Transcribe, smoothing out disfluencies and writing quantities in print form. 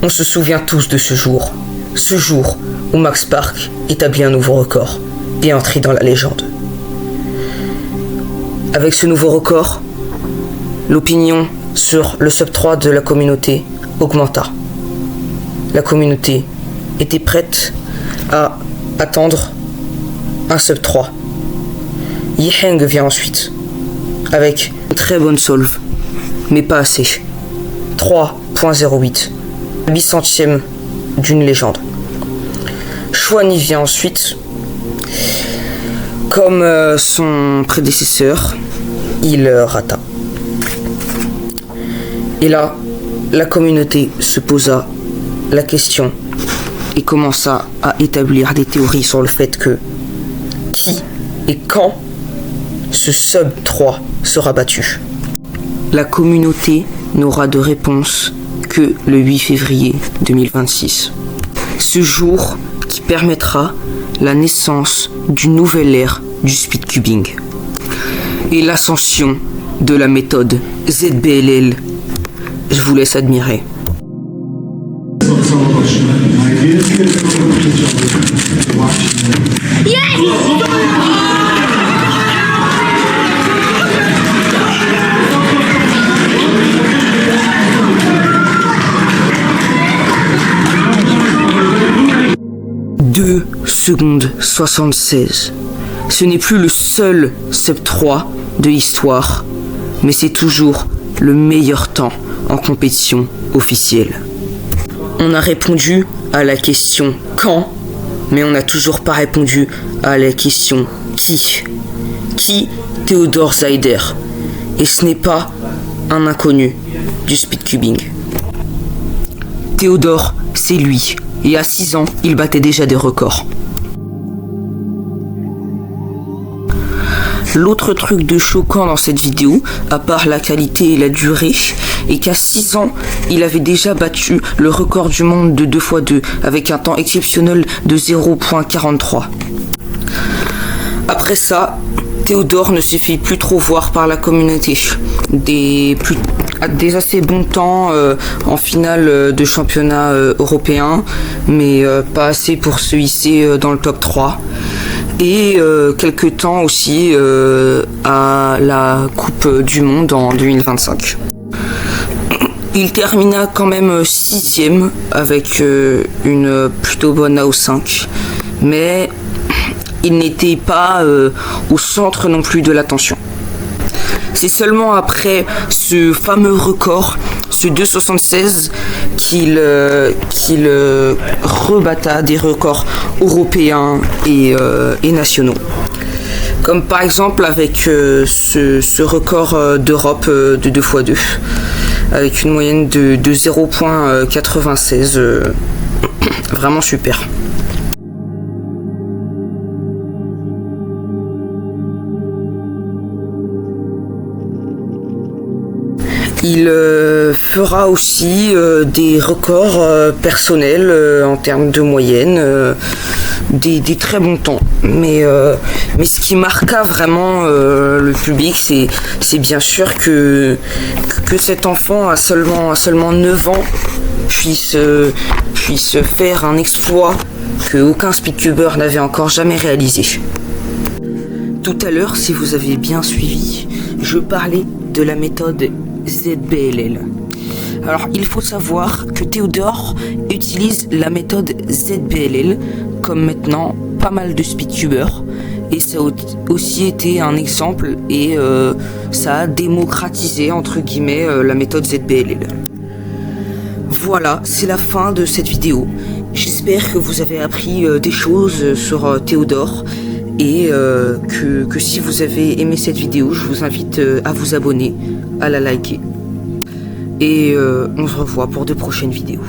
On se souvient tous de ce jour où Max Park établit un nouveau record et entré dans la légende. Avec ce nouveau record, l'opinion sur le sub 3 de la communauté augmenta. La communauté était prête à attendre un sub 3. Yiheng vient ensuite, avec une très bonne solve, mais pas assez. 3.08, 8 centièmes d'une légende. Chouani vient ensuite. Comme son prédécesseur, il rata. Et là, la communauté se posa la question et commença à établir des théories sur le fait que qui et quand ce sub 3 sera battu. La communauté n'aura de réponse que le 8 février 2026. Ce jour qui permettra la naissance d'une nouvelle ère du speedcubing et l'ascension de la méthode ZBLL. Je vous laisse admirer. Deux secondes 76. Ce n'est plus le seul sub 3 de l'histoire, mais c'est toujours le meilleur temps en compétition officielle. On a répondu à la question quand, mais on n'a toujours pas répondu à la question qui. Qui Theodor Zeider. Et ce n'est pas un inconnu du speedcubing. Theodor, c'est lui. Et à 6 ans, il battait déjà des records. L'autre truc de choquant dans cette vidéo, à part la qualité et la durée, est qu'à 6 ans, il avait déjà battu le record du monde de 2x2 avec un temps exceptionnel de 0.43. Après ça, Theodor ne se fait plus trop voir par la communauté. Des assez bons temps en finale de championnat européen, mais pas assez pour se hisser dans le top 3. Et quelques temps aussi à la Coupe du Monde en 2025. Il termina quand même 6ème avec une plutôt bonne AO5, mais il n'était pas au centre non plus de l'attention. C'est seulement après ce fameux record, ce 2,76, qu'il rebatta des records européens et nationaux. Comme par exemple avec ce record d'Europe de 2x2, avec une moyenne de 0.96, vraiment super. Il fera aussi des records personnels en termes de moyenne, des très bons temps. Mais ce qui marqua vraiment le public, c'est bien sûr que cet enfant à seulement 9 ans puisse faire un exploit que aucun speedcuber n'avait encore jamais réalisé. Tout à l'heure, si vous avez bien suivi, je parlais de la méthode ZBLL. Alors, il faut savoir que Theodor utilise la méthode ZBLL comme maintenant pas mal de speedtubers, et ça a aussi été un exemple et ça a démocratisé entre guillemets la méthode ZBLL. Voilà, c'est la fin de cette vidéo. J'espère que vous avez appris des choses sur Theodor et que si vous avez aimé cette vidéo, je vous invite à vous abonner, à la liker. Et on se revoit pour de prochaines vidéos.